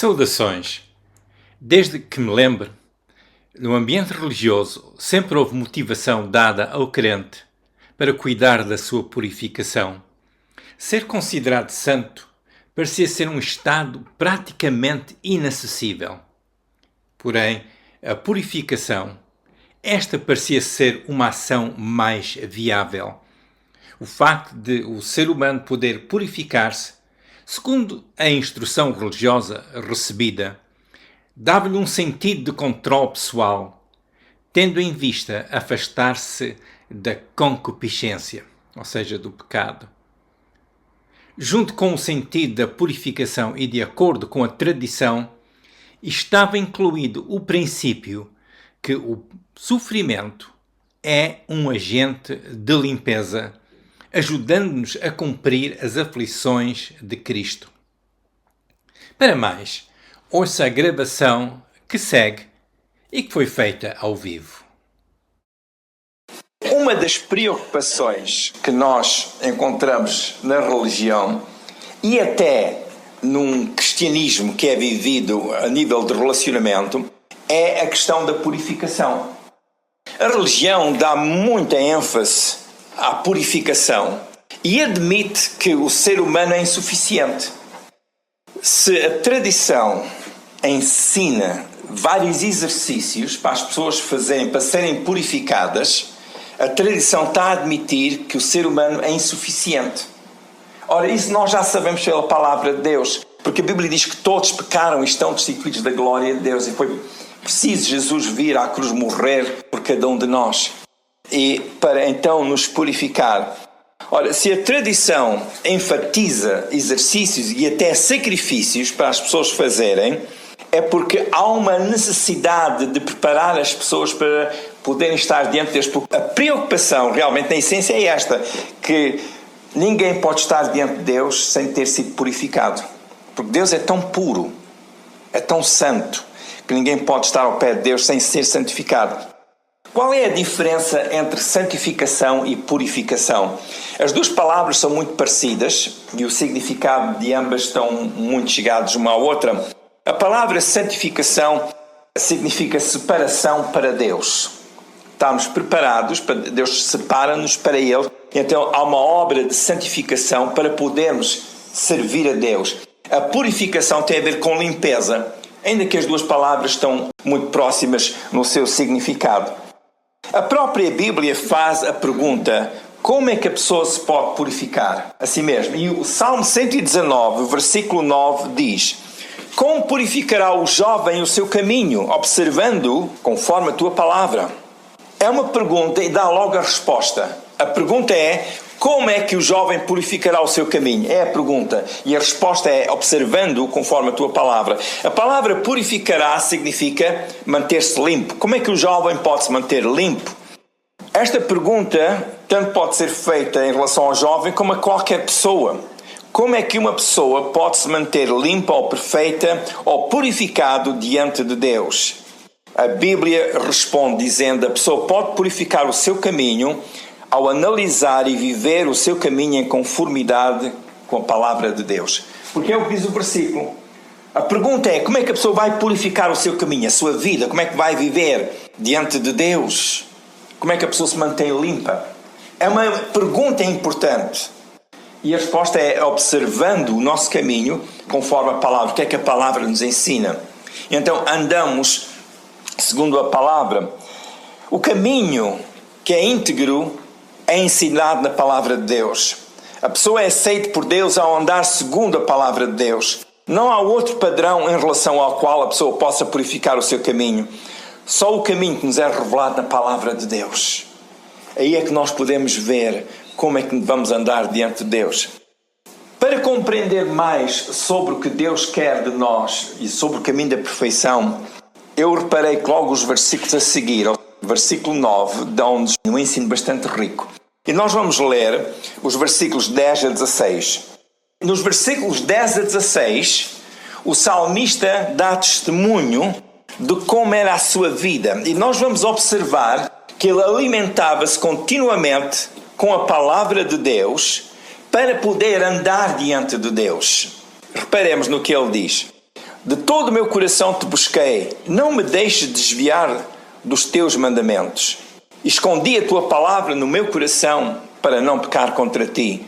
Saudações! Desde que me lembro, no ambiente religioso sempre houve motivação dada ao crente para cuidar da sua purificação. Ser considerado santo parecia ser um estado praticamente inacessível. Porém, a purificação, esta parecia ser uma ação mais viável. O facto de o ser humano poder purificar-se, segundo a instrução religiosa recebida, dava-lhe um sentido de controle pessoal, tendo em vista afastar-se da concupiscência, ou seja, do pecado. Junto com o sentido da purificação e de acordo com a tradição, estava incluído o princípio que o sofrimento é um agente de limpeza, ajudando-nos a cumprir as aflições de Cristo. Para mais, ouça a gravação que segue e que foi feita ao vivo. Uma das preocupações que nós encontramos na religião e até num cristianismo que é vivido a nível de relacionamento é a questão da purificação. A religião dá muita ênfase à purificação e admite que o ser humano é insuficiente. Se a tradição ensina vários exercícios para as pessoas fazerem, para serem purificadas, a tradição está a admitir que o ser humano é insuficiente. Ora, isso nós já sabemos pela palavra de Deus, porque a Bíblia diz que todos pecaram e estão destituídos da glória de Deus, e foi preciso Jesus vir à cruz morrer por cada um de nós, e para então nos purificar. Ora, se a tradição enfatiza exercícios e até sacrifícios para as pessoas fazerem, é porque há uma necessidade de preparar as pessoas para poderem estar diante de Deus. Porque a preocupação realmente na essência é esta, que ninguém pode estar diante de Deus sem ter sido purificado. Porque Deus é tão puro, é tão santo, que ninguém pode estar ao pé de Deus sem ser santificado. Qual é a diferença entre santificação e purificação? As duas palavras são muito parecidas e o significado de ambas estão muito chegados uma à outra. A palavra santificação significa separação para Deus. Estamos preparados, Deus separa-nos para Ele, então há uma obra de santificação para podermos servir a Deus. A purificação tem a ver com limpeza, ainda que as duas palavras estão muito próximas no seu significado. A própria Bíblia faz a pergunta: como é que a pessoa se pode purificar a si mesma? E o Salmo 119, versículo 9 diz: como purificará o jovem o seu caminho, observando conforme a tua palavra? É uma pergunta e dá logo a resposta. A pergunta é: como é que o jovem purificará o seu caminho? É a pergunta. E a resposta é: observando conforme a tua palavra. A palavra purificará significa manter-se limpo. Como é que o jovem pode se manter limpo? Esta pergunta tanto pode ser feita em relação ao jovem como a qualquer pessoa. Como é que uma pessoa pode se manter limpa ou perfeita ou purificado diante de Deus? A Bíblia responde dizendo: a pessoa pode purificar o seu caminho ao analisar e viver o seu caminho em conformidade com a palavra de Deus. Porque é o que diz o versículo. A pergunta é: como é que a pessoa vai purificar o seu caminho, a sua vida? Como é que vai viver diante de Deus? Como é que a pessoa se mantém limpa? É uma pergunta importante. E a resposta é observando o nosso caminho conforme a palavra. O que é que a palavra nos ensina? Então andamos segundo a palavra. O caminho que é íntegro é ensinado na palavra de Deus. A pessoa é aceita por Deus ao andar segundo a palavra de Deus. Não há outro padrão em relação ao qual a pessoa possa purificar o seu caminho. Só o caminho que nos é revelado na palavra de Deus. Aí é que nós podemos ver como é que vamos andar diante de Deus. Para compreender mais sobre o que Deus quer de nós e sobre o caminho da perfeição, eu reparei que logo os versículos a seguir, o versículo 9, dão-nos um ensino bastante rico. E nós vamos ler os versículos 10 a 16. Nos versículos 10 a 16, o salmista dá testemunho de como era a sua vida. E nós vamos observar que ele alimentava-se continuamente com a palavra de Deus para poder andar diante de Deus. Reparemos no que ele diz. De todo o meu coração te busquei. Não me deixes desviar dos teus mandamentos. Escondi a tua palavra no meu coração para não pecar contra ti.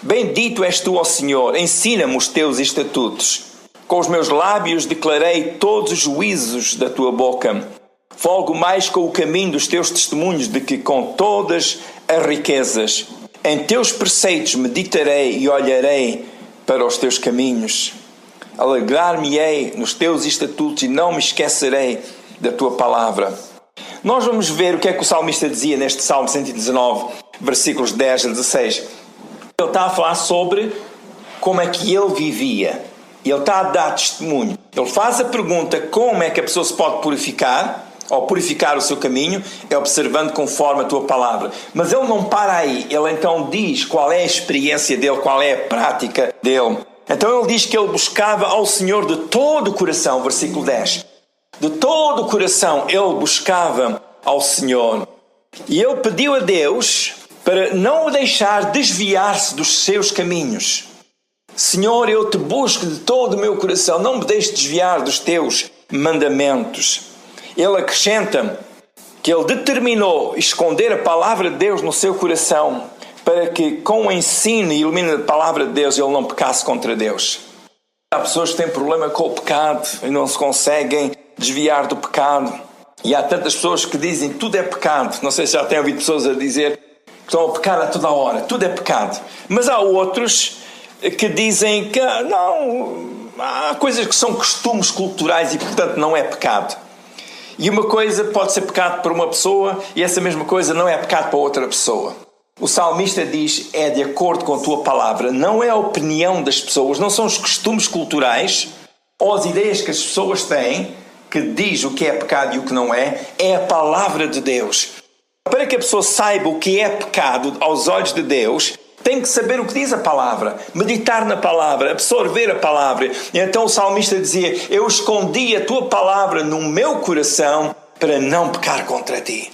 Bendito és tu, ó Senhor, ensina-me os teus estatutos. Com os meus lábios declarei todos os juízos da tua boca. Folgo mais com o caminho dos teus testemunhos do que com todas as riquezas. Em teus preceitos meditarei e olharei para os teus caminhos. Alegrar-me-ei nos teus estatutos e não me esquecerei da tua palavra. Nós vamos ver o que é que o salmista dizia neste Salmo 119, versículos 10 a 16. Ele está a falar sobre como é que ele vivia. Ele está a dar testemunho. Ele faz a pergunta como é que a pessoa se pode purificar, ou purificar o seu caminho, é observando conforme a tua palavra. Mas ele não para aí. Ele então diz qual é a experiência dele, qual é a prática dele. Então ele diz que ele buscava ao Senhor de todo o coração, versículo 10. De todo o coração ele buscava ao Senhor. E ele pediu a Deus para não o deixar desviar-se dos seus caminhos. Senhor, eu te busco de todo o meu coração, não me deixes desviar dos teus mandamentos. Ele acrescenta que ele determinou esconder a palavra de Deus no seu coração para que com o ensino e ilumina a palavra de Deus ele não pecasse contra Deus. Há pessoas que têm problema com o pecado e não se conseguem desviar do pecado. E há tantas pessoas que dizem que tudo é pecado. Não sei se já têm ouvido pessoas a dizer que estão a pecar a toda hora. Tudo é pecado. Mas há outros que dizem que não, há coisas que são costumes culturais e portanto não é pecado. E uma coisa pode ser pecado para uma pessoa e essa mesma coisa não é pecado para outra pessoa. O salmista diz, é de acordo com a tua palavra, não é a opinião das pessoas, não são os costumes culturais ou as ideias que as pessoas têm, que diz o que é pecado e o que não é a palavra de Deus. Para que a pessoa saiba o que é pecado aos olhos de Deus, tem que saber o que diz a palavra, meditar na palavra, absorver a palavra. E então o salmista dizia, eu escondi a tua palavra no meu coração para não pecar contra ti.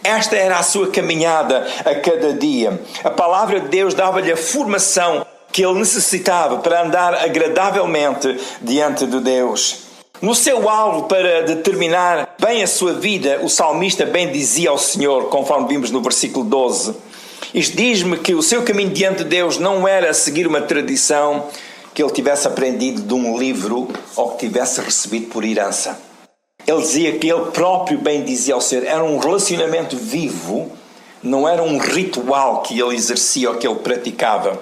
Esta era a sua caminhada a cada dia. A palavra de Deus dava-lhe a formação que ele necessitava para andar agradavelmente diante de Deus. No seu alvo para determinar bem a sua vida, o salmista bem dizia ao Senhor, conforme vimos no versículo 12. Isto diz-me que o seu caminho diante de Deus não era seguir uma tradição que ele tivesse aprendido de um livro ou que tivesse recebido por herança. Ele dizia que ele próprio bem dizia ao Senhor, era um relacionamento vivo, não era um ritual que ele exercia ou que ele praticava.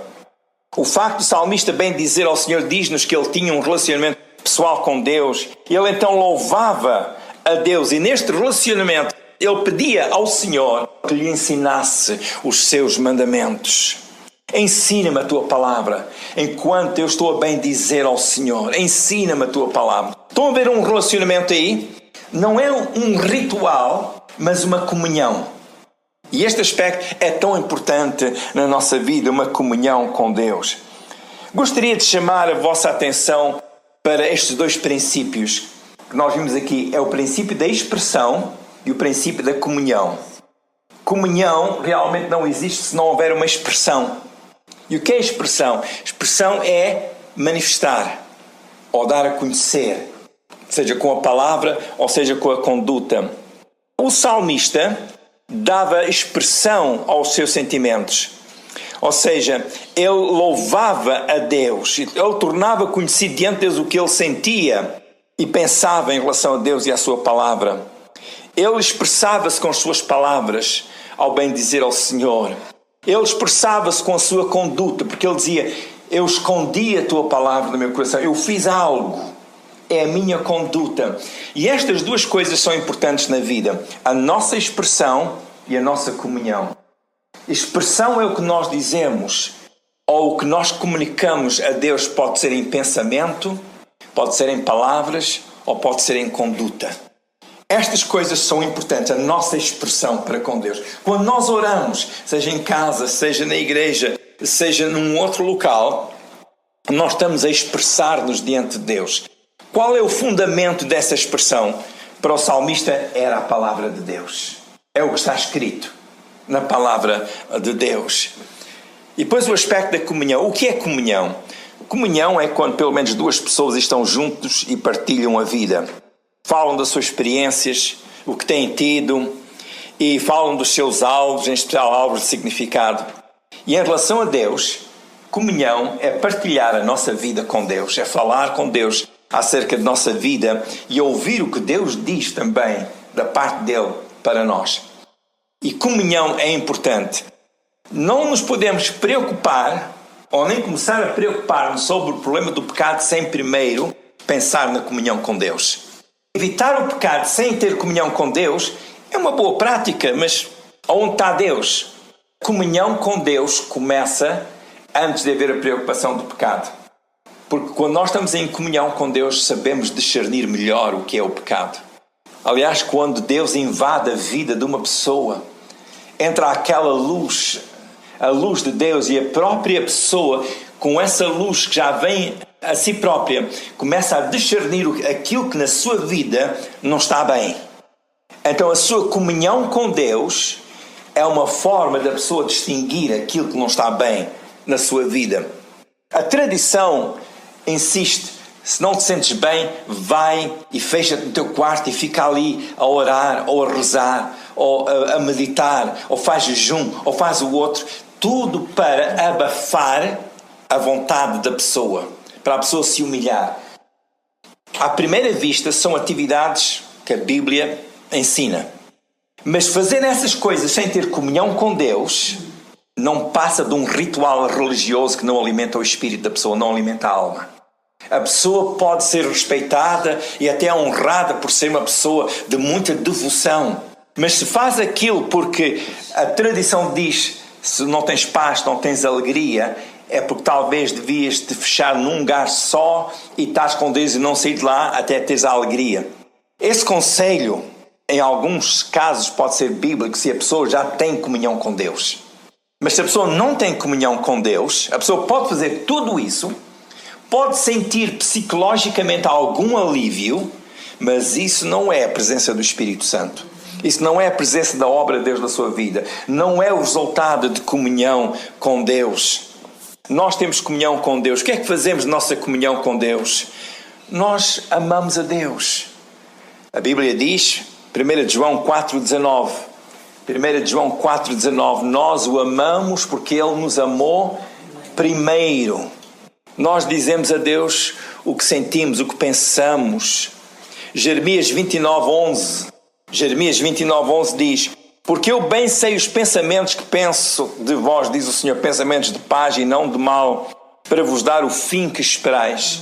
O facto do salmista bem dizer ao Senhor diz-nos que ele tinha um relacionamento pessoal com Deus. Ele então louvava a Deus e neste relacionamento ele pedia ao Senhor que lhe ensinasse os seus mandamentos. Ensina-me a tua palavra, enquanto eu estou a bem dizer ao Senhor, ensina-me a tua palavra. Estão a ver um relacionamento aí? Não é um ritual, mas uma comunhão. E este aspecto é tão importante na nossa vida, uma comunhão com Deus. Gostaria de chamar a vossa atenção para estes dois princípios que nós vimos aqui. É o princípio da expressão e o princípio da comunhão. Comunhão realmente não existe se não houver uma expressão. E o que é expressão? Expressão é manifestar ou dar a conhecer, seja com a palavra ou seja com a conduta. O salmista dava expressão aos seus sentimentos. Ou seja, ele louvava a Deus, ele tornava conhecido diante de Deus o que ele sentia e pensava em relação a Deus e à sua palavra. Ele expressava-se com as suas palavras ao bem dizer ao Senhor. Ele expressava-se com a sua conduta, porque ele dizia, eu escondi a tua palavra no meu coração, eu fiz algo, é a minha conduta. E estas duas coisas são importantes na vida, a nossa expressão e a nossa comunhão. Expressão é o que nós dizemos, ou o que nós comunicamos a Deus, pode ser em pensamento, pode ser em palavras, ou pode ser em conduta. Estas coisas são importantes, a nossa expressão para com Deus. Quando nós oramos, seja em casa, seja na igreja, seja num outro local, nós estamos a expressar-nos diante de Deus. Qual é o fundamento dessa expressão? Para o salmista era a palavra de Deus. É o que está escrito na palavra de Deus. E depois o aspecto da comunhão. O que é comunhão? Comunhão é quando pelo menos duas pessoas estão juntos e partilham a vida. Falam das suas experiências, o que têm tido, e falam dos seus alvos, em especial alvos de significado. E em relação a Deus, comunhão é partilhar a nossa vida com Deus, é falar com Deus acerca de nossa vida e ouvir o que Deus diz também da parte dele para nós. E comunhão é importante. Não nos podemos preocupar ou nem começar a preocupar-nos sobre o problema do pecado sem primeiro pensar na comunhão com Deus. Evitar o pecado sem ter comunhão com Deus é uma boa prática, mas onde está Deus? Comunhão com Deus começa antes de haver a preocupação do pecado. Porque quando nós estamos em comunhão com Deus, sabemos discernir melhor o que é o pecado. Aliás, quando Deus invade a vida de uma pessoa, entra aquela luz, a luz de Deus, e a própria pessoa, com essa luz que já vem a si própria, começa a discernir aquilo que na sua vida não está bem. Então a sua comunhão com Deus é uma forma da pessoa distinguir aquilo que não está bem na sua vida. A tradição insiste: se não te sentes bem, vai e fecha-te no teu quarto e fica ali a orar, ou a rezar, ou a meditar, ou faz jejum, ou faz o outro. Tudo para abafar a vontade da pessoa, para a pessoa se humilhar. À primeira vista, são atividades que a Bíblia ensina. Mas fazer essas coisas sem ter comunhão com Deus não passa de um ritual religioso que não alimenta o espírito da pessoa, não alimenta a alma. A pessoa pode ser respeitada e até honrada por ser uma pessoa de muita devoção. Mas se faz aquilo porque a tradição diz: se não tens paz, não tens alegria, é porque talvez devias te fechar num lugar só e estás com Deus e não sair de lá até teres a alegria. Esse conselho, em alguns casos, pode ser bíblico se a pessoa já tem comunhão com Deus. Mas se a pessoa não tem comunhão com Deus, a pessoa pode fazer tudo isso, pode sentir psicologicamente algum alívio, mas isso não é a presença do Espírito Santo. Isso não é a presença da obra de Deus na sua vida. Não é o resultado de comunhão com Deus. Nós temos comunhão com Deus. O que é que fazemos de nossa comunhão com Deus? Nós amamos a Deus. A Bíblia diz, 1 João 4,19, 1 João 4,19, nós o amamos porque Ele nos amou primeiro. Nós dizemos a Deus o que sentimos, o que pensamos. Jeremias 29,11, Jeremias 29,11 diz: porque eu bem sei os pensamentos que penso de vós, diz o Senhor, pensamentos de paz e não de mal, para vos dar o fim que esperais.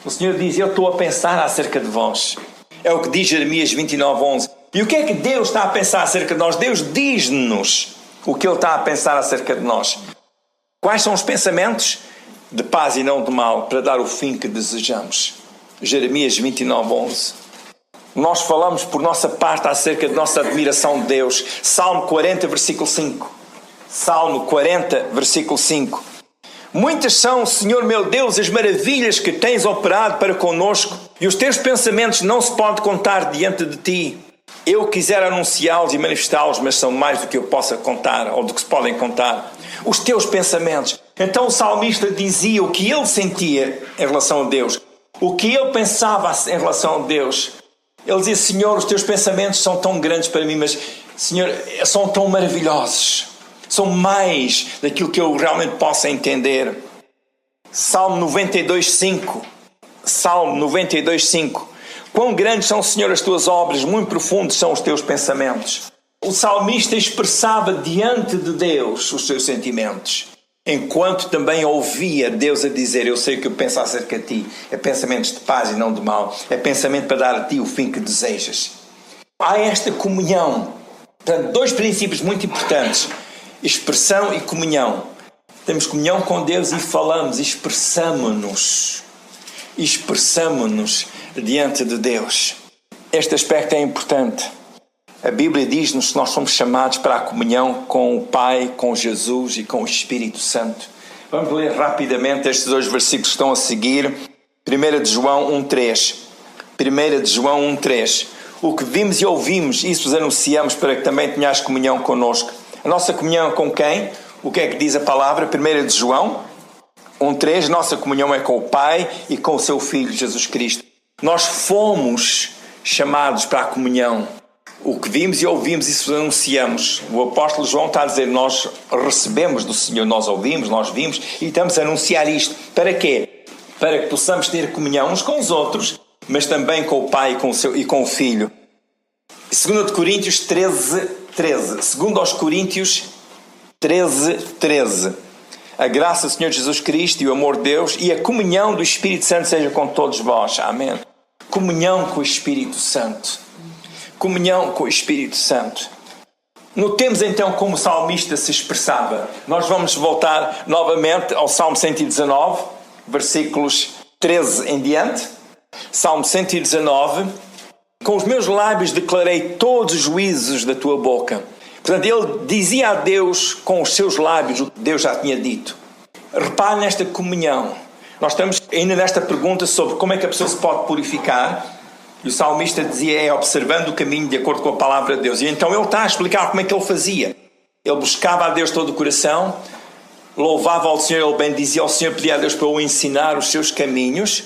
O Senhor diz: eu estou a pensar acerca de vós. É o que diz Jeremias 29,11. E o que é que Deus está a pensar acerca de nós? Deus diz-nos o que Ele está a pensar acerca de nós. Quais são os pensamentos? De paz e não de mal, para dar o fim que desejamos. Jeremias 29,11. Nós falamos por nossa parte acerca de nossa admiração de Deus. Salmo 40, versículo 5. Salmo 40, versículo 5. Muitas são, Senhor meu Deus, as maravilhas que tens operado para conosco, e os teus pensamentos não se podem contar diante de ti. Eu quisera anunciá-los e manifestá-los, mas são mais do que eu possa contar, ou do que se podem contar. Os teus pensamentos. Então o salmista dizia o que ele sentia em relação a Deus, o que ele pensava em relação a Deus. Ele dizia: Senhor, os teus pensamentos são tão grandes para mim, mas, Senhor, são tão maravilhosos. São mais daquilo que eu realmente possa entender. Salmo 92,5. Salmo 92,5. Quão grandes são, Senhor, as tuas obras, muito profundos são os teus pensamentos. O salmista expressava diante de Deus os seus sentimentos, enquanto também ouvia Deus a dizer: eu sei o que eu penso acerca de ti. É pensamentos de paz e não de mal. É pensamento para dar a ti o fim que desejas. Há esta comunhão. Portanto, dois princípios muito importantes: expressão e comunhão. Temos comunhão com Deus e falamos, expressamo-nos diante de Deus. Este aspecto é importante. A Bíblia diz-nos que nós somos chamados para a comunhão com o Pai, com Jesus e com o Espírito Santo. Vamos ler rapidamente estes dois versículos que estão a seguir. 1 de João 1,3. 1 de João 1,3. O que vimos e ouvimos, isso vos anunciamos, para que também tenhais comunhão connosco. A nossa comunhão com quem? O que é que diz a palavra? 1 de João 1:3, nossa comunhão é com o Pai e com o seu Filho Jesus Cristo. Nós fomos chamados para a comunhão. O que vimos e ouvimos, isso anunciamos. O apóstolo João está a dizer, nós recebemos do Senhor, nós ouvimos, nós vimos e estamos a anunciar isto. Para quê? Para que possamos ter comunhão uns com os outros, mas também com o Pai e com o Filho. 2 Coríntios 13. 2 Coríntios 13. A graça do Senhor Jesus Cristo e o amor de Deus e a comunhão do Espírito Santo seja com todos vós. Amém. Comunhão com o Espírito Santo. Comunhão com o Espírito Santo. Notemos então como o salmista se expressava. Nós vamos voltar novamente ao Salmo 119, versículos 13 em diante. Salmo 119. Com os meus lábios declarei todos os juízos da tua boca. Portanto, ele dizia a Deus com os seus lábios o que Deus já tinha dito. Repare nesta comunhão. Nós estamos ainda nesta pergunta sobre como é que a pessoa se pode purificar. E o salmista dizia, é observando o caminho de acordo com a palavra de Deus. E então ele está a explicar como é que ele fazia. Ele buscava a Deus todo o coração, louvava ao Senhor, ele bendizia ao Senhor, pedia a Deus para o ensinar os seus caminhos.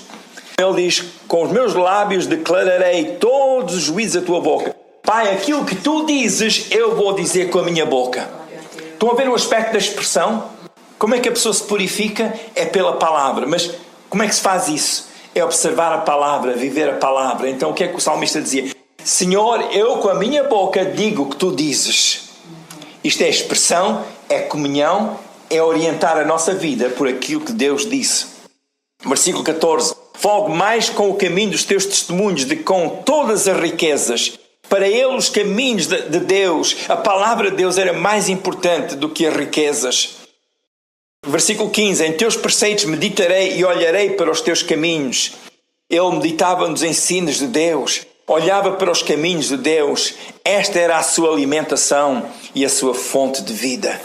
Ele diz, com os meus lábios declararei todos os juízos da tua boca. Pai, aquilo que tu dizes, eu vou dizer com a minha boca. Estão a ver o aspecto da expressão? Como é que a pessoa se purifica? É pela palavra. Mas como é que se faz isso? É observar a palavra, viver a palavra. Então o que é que o salmista dizia? Senhor, eu com a minha boca digo o que tu dizes. Isto é expressão, é comunhão, é orientar a nossa vida por aquilo que Deus disse. Versículo 14. Folgo mais com o caminho dos teus testemunhos do que com todas as riquezas. Para ele os caminhos de Deus, a palavra de Deus era mais importante do que as riquezas. Versículo 15. Em teus preceitos meditarei e olharei para os teus caminhos. Ele meditava nos ensinos de Deus, olhava para os caminhos de Deus. Esta era a sua alimentação e a sua fonte de vida.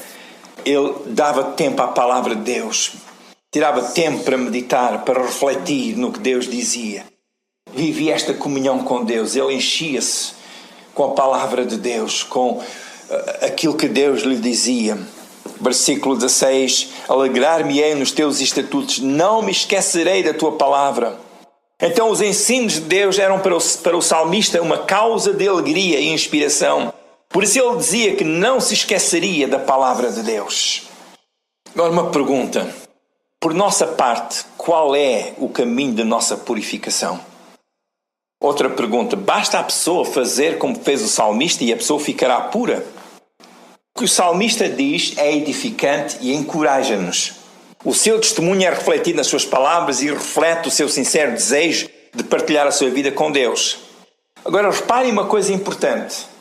Ele dava tempo à palavra de Deus. Tirava tempo para meditar, para refletir no que Deus dizia. Vivia esta comunhão com Deus. Ele enchia-se com a palavra de Deus, com aquilo que Deus lhe dizia. Versículo 16. Alegrar-me-ei nos teus estatutos, não me esquecerei da tua palavra. Então os ensinos de Deus eram para o salmista uma causa de alegria e inspiração. Por isso ele dizia que não se esqueceria da palavra de Deus. Agora uma pergunta. Por nossa parte, qual é o caminho da nossa purificação? Outra pergunta. Basta a pessoa fazer como fez o salmista e a pessoa ficará pura? O que o salmista diz é edificante e encoraja-nos. O seu testemunho é refletido nas suas palavras e reflete o seu sincero desejo de partilhar a sua vida com Deus. Agora reparem uma coisa importante.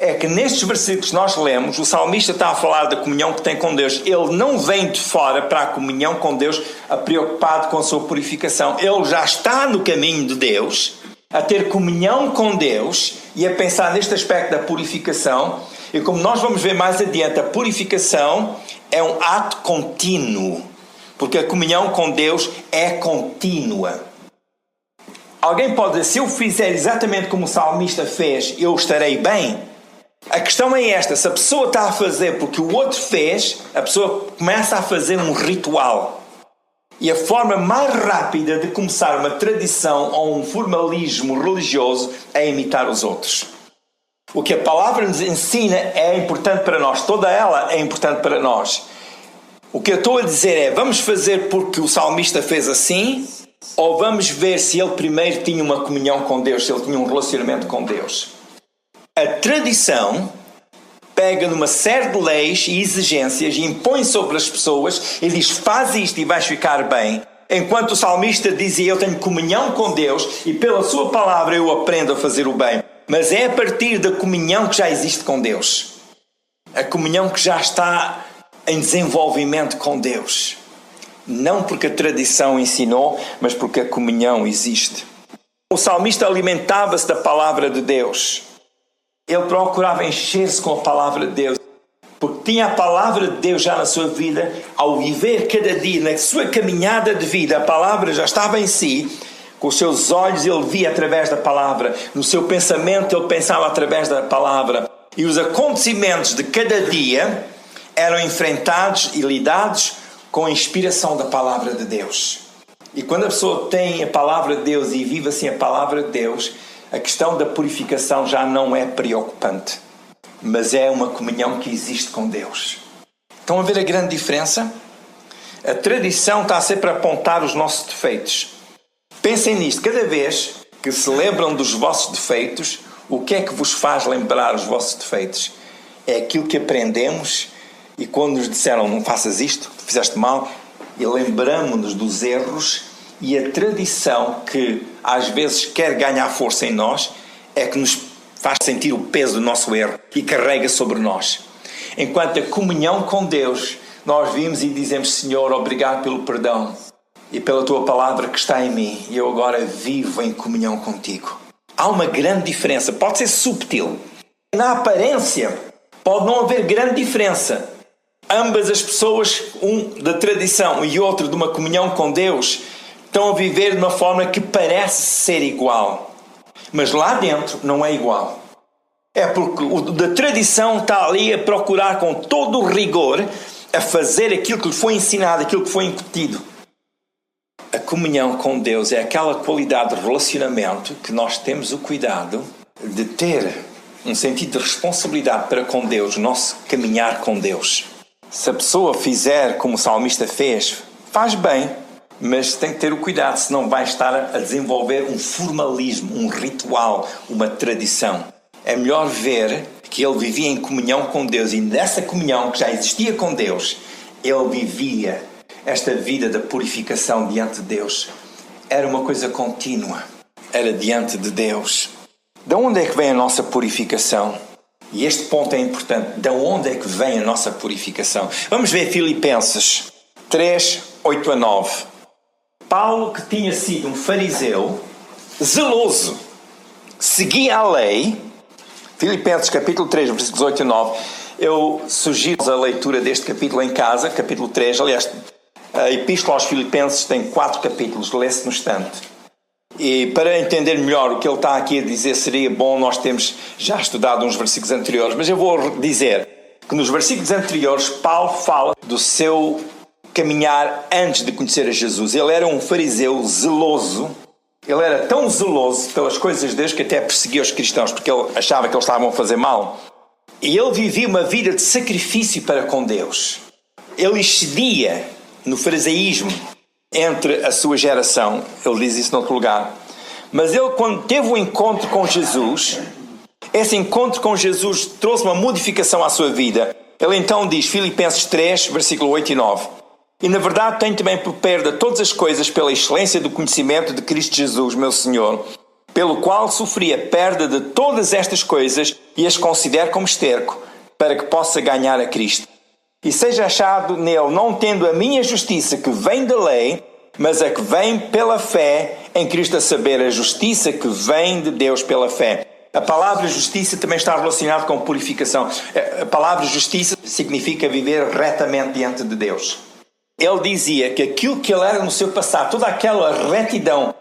É que nestes versículos que nós lemos, o salmista está a falar da comunhão que tem com Deus. Ele não vem de fora para a comunhão com Deus preocupado com a sua purificação. Ele já está no caminho de Deus, a ter comunhão com Deus e a pensar neste aspecto da purificação. E como nós vamos ver mais adiante, a purificação é um ato contínuo, porque a comunhão com Deus é contínua. Alguém pode dizer, se eu fizer exatamente como o salmista fez, eu estarei bem? A questão é esta, se a pessoa está a fazer porque o outro fez, a pessoa começa a fazer um ritual. E a forma mais rápida de começar uma tradição ou um formalismo religioso é imitar os outros. O que a palavra nos ensina é importante para nós, toda ela é importante para nós. O que eu estou a dizer é, vamos fazer porque o salmista fez assim, ou vamos ver se ele primeiro tinha uma comunhão com Deus, se ele tinha um relacionamento com Deus. A tradição pega numa série de leis e exigências e impõe sobre as pessoas e diz, faz isto e vais ficar bem. Enquanto o salmista dizia, eu tenho comunhão com Deus e pela sua palavra eu aprendo a fazer o bem. Mas é a partir da comunhão que já existe com Deus. A comunhão que já está em desenvolvimento com Deus. Não porque a tradição ensinou, mas porque a comunhão existe. O salmista alimentava-se da palavra de Deus. Ele procurava encher-se com a palavra de Deus. Porque tinha a palavra de Deus já na sua vida. Ao viver cada dia, na sua caminhada de vida, a palavra já estava em si. Com os seus olhos ele via através da palavra. No seu pensamento ele pensava através da palavra. E os acontecimentos de cada dia eram enfrentados e lidados com a inspiração da palavra de Deus. E quando a pessoa tem a palavra de Deus e vive assim a palavra de Deus, a questão da purificação já não é preocupante, mas é uma comunhão que existe com Deus. Estão a ver a grande diferença? A tradição está sempre a apontar os nossos defeitos. Pensem nisto, cada vez que se lembram dos vossos defeitos, o que é que vos faz lembrar os vossos defeitos? É aquilo que aprendemos e quando nos disseram não faças isto, fizeste mal, e lembramos-nos dos erros, e a tradição que às vezes quer ganhar força em nós é que nos faz sentir o peso do nosso erro e carrega sobre nós. Enquanto a comunhão com Deus, nós vimos e dizemos: Senhor, obrigado pelo perdão e pela tua palavra que está em mim, e eu agora vivo em comunhão contigo. Há uma grande diferença, pode ser subtil. Na aparência pode não haver grande diferença. Ambas as pessoas, um da tradição e outro de uma comunhão com Deus, estão a viver de uma forma que parece ser igual. Mas lá dentro não é igual. É porque o da tradição está ali a procurar com todo o rigor a fazer aquilo que lhe foi ensinado, aquilo que foi incutido. A comunhão com Deus é aquela qualidade de relacionamento que nós temos o cuidado de ter um sentido de responsabilidade para com Deus, o nosso caminhar com Deus. Se a pessoa fizer como o salmista fez, faz bem, mas tem que ter o cuidado, senão vai estar a desenvolver um formalismo, um ritual, uma tradição. É melhor ver que ele vivia em comunhão com Deus, e nessa comunhão que já existia com Deus, ele vivia esta vida da purificação diante de Deus. Era uma coisa contínua, era diante de Deus. De onde é que vem a nossa purificação? E este ponto é importante. De onde é que vem a nossa purificação? Vamos ver Filipenses 3, 8 a 9. Paulo, que tinha sido um fariseu zeloso, seguia a lei. Filipenses capítulo 3, versículos 8 e 9. Eu sugiro a leitura deste capítulo em casa, capítulo 3. Aliás, a Epístola aos Filipenses tem 4 capítulos, lê-se no instante. E para entender melhor o que ele está aqui a dizer, seria bom nós termos já estudado uns versículos anteriores. Mas eu vou dizer que nos versículos anteriores Paulo fala do seu caminhar antes de conhecer a Jesus. Ele era um fariseu zeloso. Ele era tão zeloso pelas coisas de Deus que até perseguia os cristãos, porque ele achava que eles estavam a fazer mal. E ele vivia uma vida de sacrifício para com Deus. Ele excedia no farisaísmo entre a sua geração. Ele diz isso noutro lugar. Mas ele, quando teve um encontro com Jesus, esse encontro com Jesus trouxe uma modificação à sua vida. Ele então diz, Filipenses 3, versículo 8 e 9. E na verdade tenho também por perda todas as coisas pela excelência do conhecimento de Cristo Jesus, meu Senhor, pelo qual sofri a perda de todas estas coisas e as considero como esterco, para que possa ganhar a Cristo. E seja achado nele, não tendo a minha justiça que vem da lei, mas a que vem pela fé em Cristo, a saber, a justiça que vem de Deus pela fé. A palavra justiça também está relacionada com purificação. A palavra justiça significa viver retamente diante de Deus. Ele dizia que aquilo que ele era no seu passado, toda aquela retidão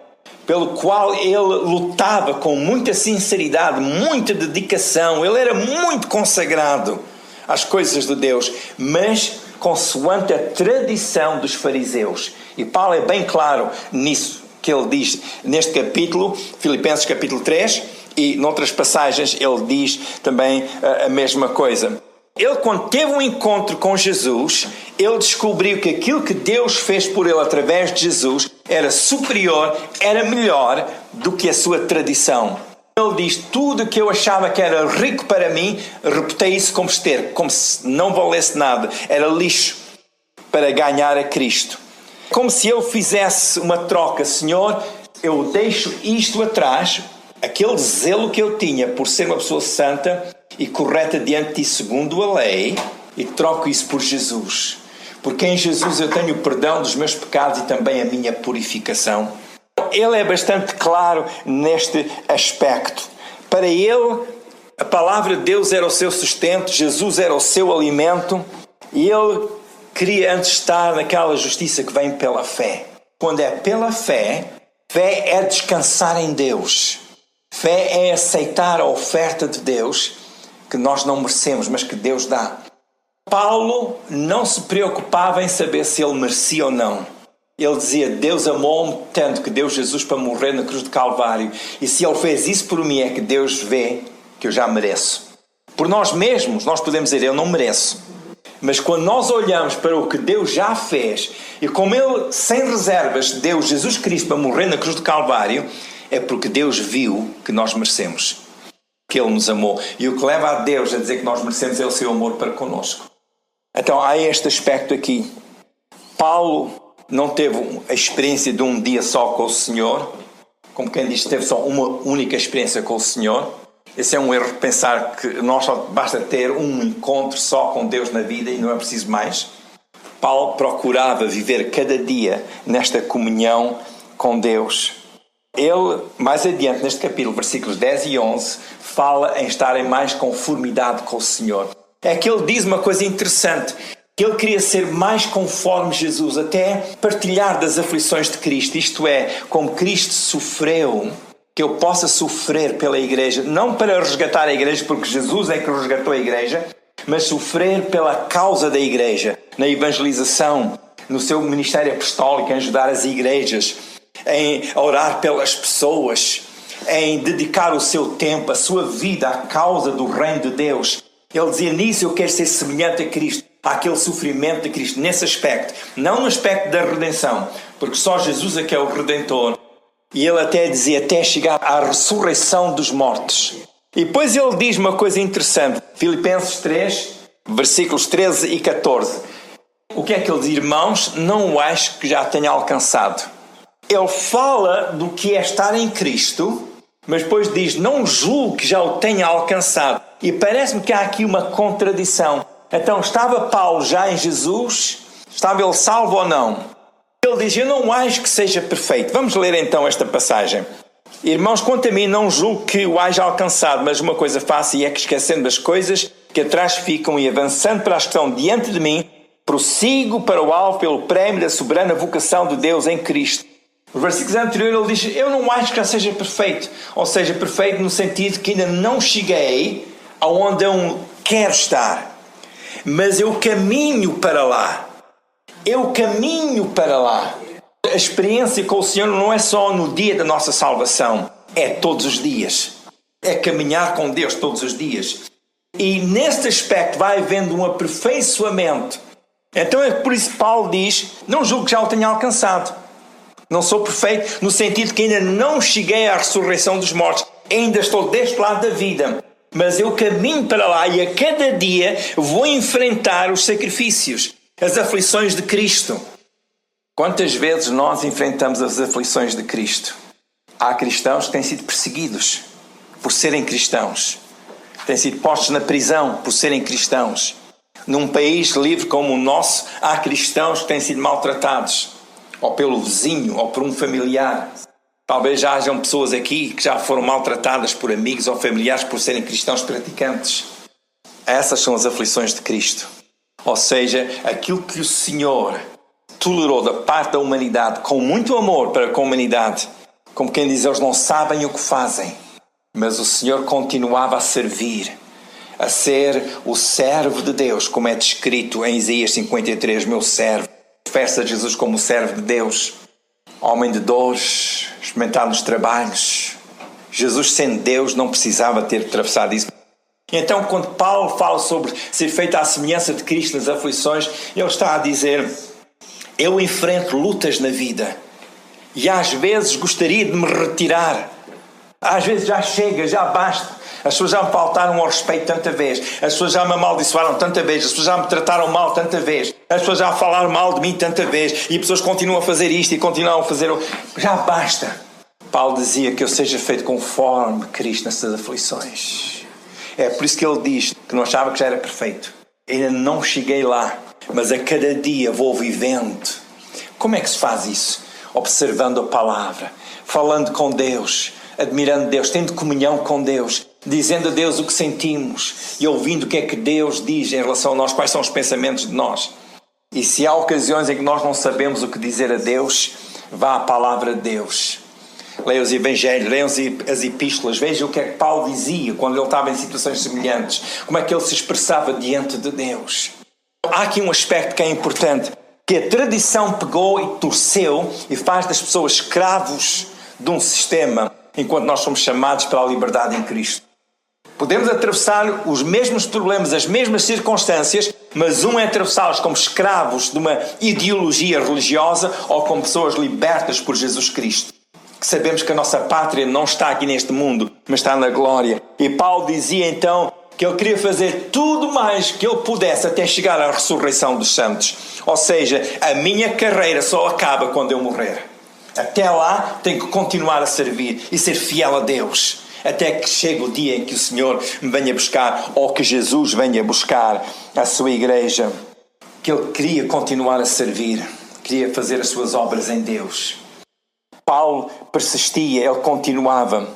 pelo qual ele lutava com muita sinceridade, muita dedicação, ele era muito consagrado às coisas de Deus, mas consoante a tradição dos fariseus. E Paulo é bem claro nisso, que ele diz neste capítulo, Filipenses capítulo 3, e noutras passagens ele diz também a mesma coisa. Ele, quando teve um encontro com Jesus, ele descobriu que aquilo que Deus fez por ele através de Jesus era superior, era melhor do que a sua tradição. Ele diz, tudo que eu achava que era rico para mim, reputei isso como esterco, como se não valesse nada. Era lixo para ganhar a Cristo. Como se ele fizesse uma troca. Senhor, eu deixo isto atrás, aquele zelo que eu tinha por ser uma pessoa santa e correta diante de ti segundo a lei, e troco isso por Jesus. Porque em Jesus eu tenho o perdão dos meus pecados e também a minha purificação. Ele é bastante claro neste aspecto. Para ele, a palavra de Deus era o seu sustento, Jesus era o seu alimento, e ele queria antes estar naquela justiça que vem pela fé. Quando é pela fé, fé é descansar em Deus. Fé é aceitar a oferta de Deus, que nós não merecemos, mas que Deus dá. Paulo não se preocupava em saber se ele merecia ou não. Ele dizia, Deus amou-me tanto que deu Jesus para morrer na cruz de Calvário. E se ele fez isso por mim, é que Deus vê que eu já mereço. Por nós mesmos, nós podemos dizer, eu não mereço. Mas quando nós olhamos para o que Deus já fez, e como Ele, sem reservas, deu Jesus Cristo para morrer na cruz de Calvário, é porque Deus viu que nós merecemos, que Ele nos amou. E o que leva a Deus a dizer que nós merecemos é o seu amor para connosco. Então há este aspecto aqui. Paulo não teve a experiência de um dia só com o Senhor, como quem diz, teve só uma única experiência com o Senhor. Esse é um erro de pensar que nós só basta ter um encontro só com Deus na vida e não é preciso mais. Paulo procurava viver cada dia nesta comunhão com Deus. Ele, mais adiante neste capítulo, versículos 10 e 11, fala em estar em mais conformidade com o Senhor. É que ele diz uma coisa interessante, que ele queria ser mais conforme Jesus, até partilhar das aflições de Cristo, isto é, como Cristo sofreu, que eu possa sofrer pela igreja, não para resgatar a igreja, porque Jesus é que resgatou a igreja, mas sofrer pela causa da igreja, na evangelização, no seu ministério apostólico, em ajudar as igrejas, em orar pelas pessoas, em dedicar o seu tempo, a sua vida à causa do reino de Deus. Ele dizia, nisso eu quero ser semelhante a Cristo, àquele sofrimento de Cristo, nesse aspecto, não no aspecto da redenção, porque só Jesus é que é o Redentor. E ele até dizia, até chegar à ressurreição dos mortos. E depois ele diz uma coisa interessante, Filipenses 3, versículos 13 e 14. O que é que ele diz? Irmãos, não o acho que já tenha alcançado. Ele fala do que é estar em Cristo, mas depois diz, não julgo que já o tenha alcançado. E parece-me que há aqui uma contradição. Então, estava Paulo já em Jesus? Estava ele salvo ou não? Ele diz, eu não acho que seja perfeito. Vamos ler então esta passagem. Irmãos, quanto a mim, não julgo que o haja alcançado, mas uma coisa faço, e é que esquecendo das coisas que atrás ficam e avançando para as que estão diante de mim, prossigo para o alvo pelo prémio da soberana vocação de Deus em Cristo. Nos versículos anteriores ele diz, eu não acho que já seja perfeito. Ou seja, perfeito no sentido que ainda não cheguei aonde eu quero estar. Mas eu caminho para lá. Eu caminho para lá. A experiência com o Senhor não é só no dia da nossa salvação. É todos os dias. É caminhar com Deus todos os dias. E neste aspecto vai havendo um aperfeiçoamento. Então é por isso que Paulo diz, não julgo que já o tenha alcançado. Não sou perfeito no sentido que ainda não cheguei à ressurreição dos mortos. Ainda estou deste lado da vida. Mas eu caminho para lá e a cada dia vou enfrentar os sacrifícios. As aflições de Cristo. Quantas vezes nós enfrentamos as aflições de Cristo? Há cristãos que têm sido perseguidos por serem cristãos. Têm sido postos na prisão por serem cristãos. Num país livre como o nosso, há cristãos que têm sido maltratados. Ou pelo vizinho, ou por um familiar. Talvez já hajam pessoas aqui que já foram maltratadas por amigos ou familiares por serem cristãos praticantes. Essas são as aflições de Cristo. Ou seja, aquilo que o Senhor tolerou da parte da humanidade com muito amor para com a humanidade, como quem diz, eles não sabem o que fazem, mas o Senhor continuava a servir, a ser o servo de Deus, como é descrito em Isaías 53, meu servo. Refere-se a Jesus como o servo de Deus, homem de dores, experimentado nos trabalhos. Jesus, sendo Deus, não precisava ter atravessado isso. Então, quando Paulo fala sobre ser feito à semelhança de Cristo nas aflições, ele está a dizer, eu enfrento lutas na vida e às vezes gostaria de me retirar. Às vezes já chega, já basta. As pessoas já me faltaram ao respeito tanta vez. As pessoas já me amaldiçoaram tanta vez. As pessoas já me trataram mal tanta vez. As pessoas já falaram mal de mim tanta vez. E as pessoas continuam a fazer isto e continuam a fazer o... Já basta. Paulo dizia que eu seja feito conforme Cristo nessas aflições. É por isso que ele diz que não achava que já era perfeito. Ainda não cheguei lá, mas a cada dia vou vivendo. Como é que se faz isso? Observando a palavra, falando com Deus, admirando Deus, tendo comunhão com Deus, dizendo a Deus o que sentimos e ouvindo o que é que Deus diz em relação a nós, quais são os pensamentos de nós. E se há ocasiões em que nós não sabemos o que dizer a Deus, vá à palavra de Deus. Leiam os evangelhos, leiam as epístolas, vejam o que é que Paulo dizia quando ele estava em situações semelhantes, como é que ele se expressava diante de Deus. Há aqui um aspecto que é importante, que a tradição pegou e torceu e faz das pessoas escravos de um sistema, enquanto nós somos chamados para a liberdade em Cristo. Podemos atravessar os mesmos problemas, as mesmas circunstâncias, mas um é atravessá-los como escravos de uma ideologia religiosa ou como pessoas libertas por Jesus Cristo. Que sabemos que a nossa pátria não está aqui neste mundo, mas está na glória. E Paulo dizia então que ele queria fazer tudo mais que ele pudesse até chegar à ressurreição dos santos. Ou seja, a minha carreira só acaba quando eu morrer. Até lá tenho que continuar a servir e ser fiel a Deus. Até que chegue o dia em que o Senhor me venha buscar, ou que Jesus venha buscar a sua igreja. Que ele queria continuar a servir, queria fazer as suas obras em Deus. Paulo persistia, ele continuava.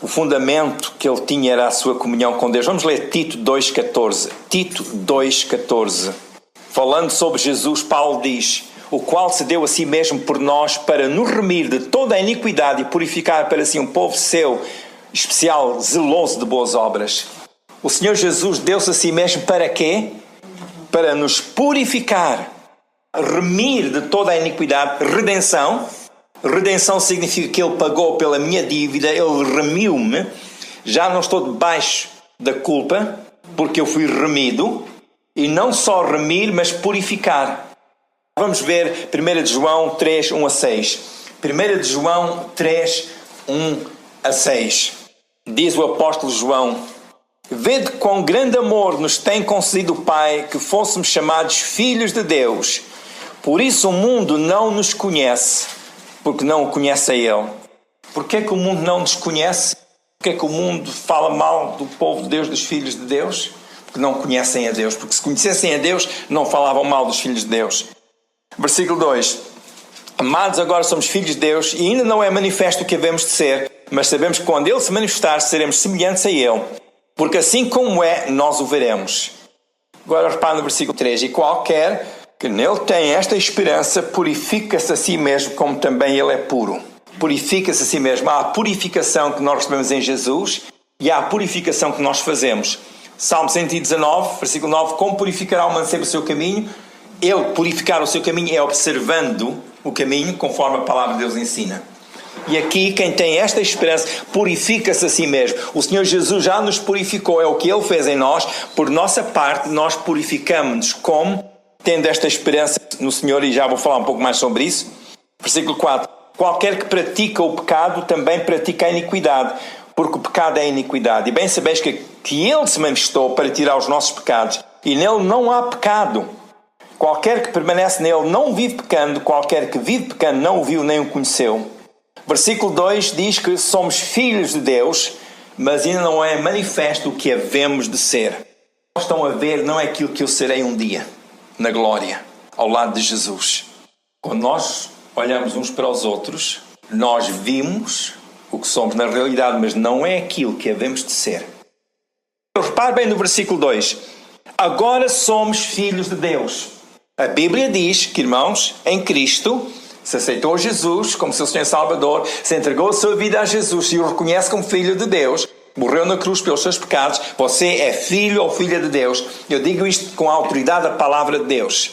O fundamento que ele tinha era a sua comunhão com Deus. Vamos ler Tito 2,14. Tito 2,14. Falando sobre Jesus, Paulo diz: o qual se deu a si mesmo por nós para nos remir de toda a iniquidade e purificar para si um povo seu, especial, zeloso de boas obras. O Senhor Jesus deu-se a si mesmo para quê? Para nos purificar, remir de toda a iniquidade, redenção. Redenção significa que Ele pagou pela minha dívida, Ele remiu-me, já não estou debaixo da culpa, porque eu fui remido, e não só remir, mas purificar. Vamos ver 1 de João 3, 1 a 6. 1 de João 3, 1 a 6. Diz o apóstolo João: vede quão grande amor nos tem concedido o Pai, que fôssemos chamados filhos de Deus. Por isso o mundo não nos conhece, porque não o conhece a Ele. Porquê que o mundo não nos conhece? Porquê que o mundo fala mal do povo de Deus, dos filhos de Deus? Porque não conhecem a Deus. Porque se conhecessem a Deus, não falavam mal dos filhos de Deus. Versículo 2. Amados, agora somos filhos de Deus e ainda não é manifesto o que havemos de ser, mas sabemos que quando Ele se manifestar, seremos semelhantes a Ele, porque assim como é, nós o veremos. Agora repara no versículo 3. E qualquer que nele tem esta esperança, purifica-se a si mesmo, como também ele é puro. Purifica-se a si mesmo. Há a purificação que nós recebemos em Jesus e há a purificação que nós fazemos. Salmo 119, versículo 9. Como purificará o mancebo o seu caminho? Ele purificar o seu caminho é observando o caminho, conforme a palavra de Deus ensina. E aqui, quem tem esta esperança, purifica-se a si mesmo. O Senhor Jesus já nos purificou, é o que Ele fez em nós. Por nossa parte, nós purificamos-nos como? Tendo esta esperança no Senhor, e já vou falar um pouco mais sobre isso. Versículo 4. Qualquer que pratica o pecado, também pratica a iniquidade, porque o pecado é iniquidade. E bem sabeis que Ele se manifestou para tirar os nossos pecados, e nele não há pecado. Qualquer que permanece nele não vive pecando, qualquer que vive pecando não o viu nem o conheceu. Versículo 2 diz que somos filhos de Deus, mas ainda não é manifesto o que havemos de ser. Estão a ver, não é aquilo que eu serei um dia, na glória, ao lado de Jesus. Quando nós olhamos uns para os outros, nós vimos o que somos na realidade, mas não é aquilo que havemos de ser. Repare bem no versículo 2. Agora somos filhos de Deus. A Bíblia diz que, irmãos, em Cristo, se aceitou Jesus como seu Senhor e Salvador, se entregou a sua vida a Jesus e o reconhece como filho de Deus, morreu na cruz pelos seus pecados, você é filho ou filha de Deus. Eu digo isto com a autoridade da palavra de Deus.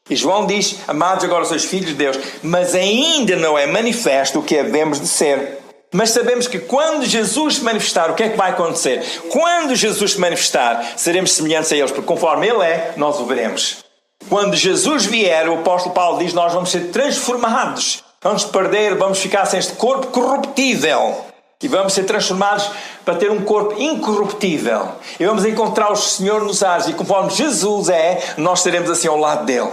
E João diz: amados, agora sois filhos de Deus, mas ainda não é manifesto o que havemos de ser. Mas sabemos que quando Jesus se manifestar, o que é que vai acontecer? Quando Jesus se manifestar, seremos semelhantes a Ele, porque conforme Ele é, nós o veremos. Quando Jesus vier, o apóstolo Paulo diz, nós vamos ser transformados. Vamos perder, vamos ficar sem este corpo corruptível. E vamos ser transformados para ter um corpo incorruptível. E vamos encontrar o Senhor nos ares. E conforme Jesus é, nós estaremos assim ao lado dele.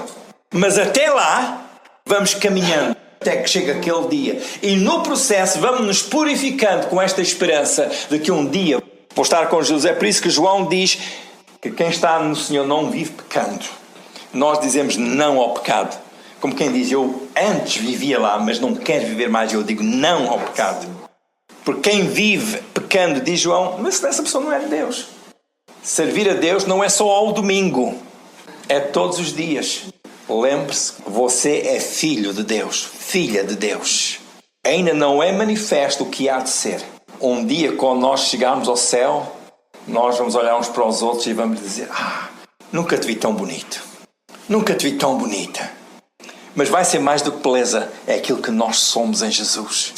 Mas até lá, vamos caminhando até que chegue aquele dia. E no processo, vamos nos purificando com esta esperança de que um dia vou estar com Jesus. É por isso que João diz que quem está no Senhor não vive pecando. Nós dizemos não ao pecado. Como quem diz, eu antes vivia lá, mas não quero viver mais. Eu digo não ao pecado. Porque quem vive pecando, diz João, mas essa pessoa não é de Deus. Servir a Deus não é só ao domingo. É todos os dias. Lembre-se, você é filho de Deus. Filha de Deus. Ainda não é manifesto o que há de ser. Um dia, quando nós chegarmos ao céu, nós vamos olhar uns para os outros e vamos dizer, nunca te vi tão bonito. Nunca te vi tão bonita. Mas vai ser mais do que beleza, é aquilo que nós somos em Jesus.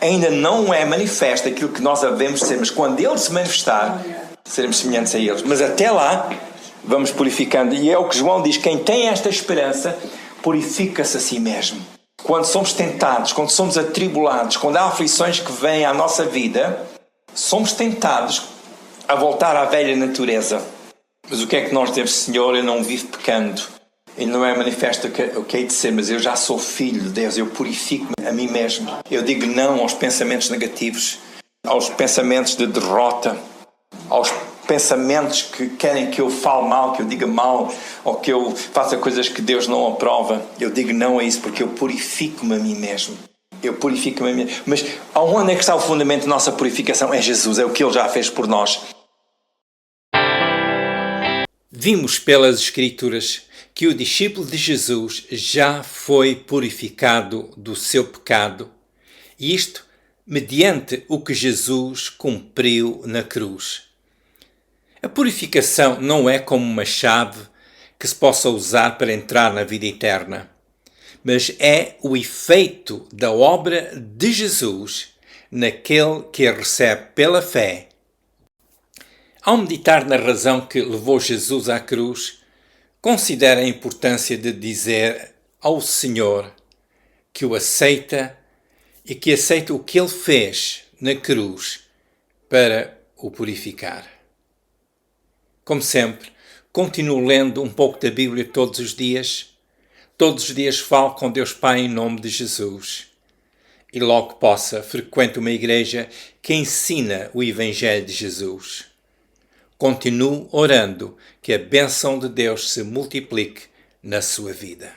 Ainda não é manifesto aquilo que nós havemos de ser, mas quando Ele se manifestar, seremos semelhantes a Ele. Mas até lá, vamos purificando. E é o que João diz, quem tem esta esperança, purifica-se a si mesmo. Quando somos tentados, quando somos atribulados, quando há aflições que vêm à nossa vida, somos tentados a voltar à velha natureza. Mas o que é que nós temos? Senhor, eu não vivo pecando. E não é manifesto o que hei de ser, mas eu já sou filho de Deus. Eu purifico-me a mim mesmo. Eu digo não aos pensamentos negativos, aos pensamentos de derrota, aos pensamentos que querem que eu fale mal, que eu diga mal, ou que eu faça coisas que Deus não aprova. Eu digo não a isso porque eu purifico-me a mim mesmo. Eu purifico-me a mim mesmo. Mas aonde é que está o fundamento da nossa purificação? É Jesus, é o que Ele já fez por nós. Vimos pelas Escrituras que o discípulo de Jesus já foi purificado do seu pecado, e isto mediante o que Jesus cumpriu na cruz. A purificação não é como uma chave que se possa usar para entrar na vida eterna, mas é o efeito da obra de Jesus naquele que a recebe pela fé. Ao meditar na razão que levou Jesus à cruz, considere a importância de dizer ao Senhor que o aceita e que aceita o que Ele fez na cruz para o purificar. Como sempre, continuo lendo um pouco da Bíblia todos os dias. Todos os dias falo com Deus Pai em nome de Jesus. E logo possa, frequente uma igreja que ensina o Evangelho de Jesus. Continuo orando que a bênção de Deus se multiplique na sua vida.